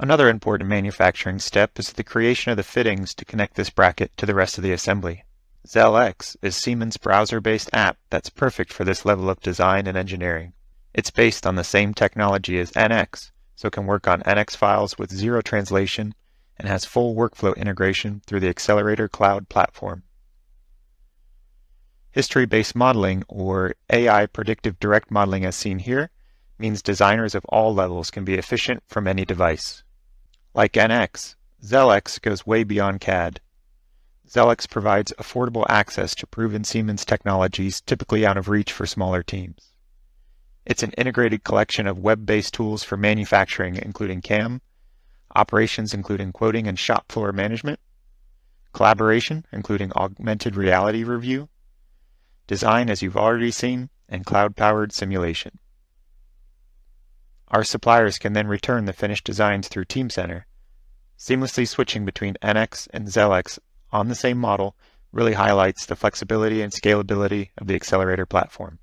Another important manufacturing step is the creation of the fittings to connect this bracket to the rest of the assembly. Zel X is Siemens' browser-based app that's perfect for this level of design and engineering. It's based on the same technology as NX, so can work on NX files with zero translation and has full workflow integration through the Accelerator Cloud platform. History-based modeling, or AI predictive direct modeling as seen here, means designers of all levels can be efficient from any device. Like NX, Zel X goes way beyond CAD. Zel X provides affordable access to proven Siemens technologies typically out of reach for smaller teams. It's an integrated collection of web-based tools for manufacturing including CAM, operations including quoting and shop floor management, collaboration including augmented reality review, design as you've already seen, and cloud-powered simulation. Our suppliers can then return the finished designs through Teamcenter. Seamlessly switching between NX and Zel X on the same model really highlights the flexibility and scalability of the Accelerator platform.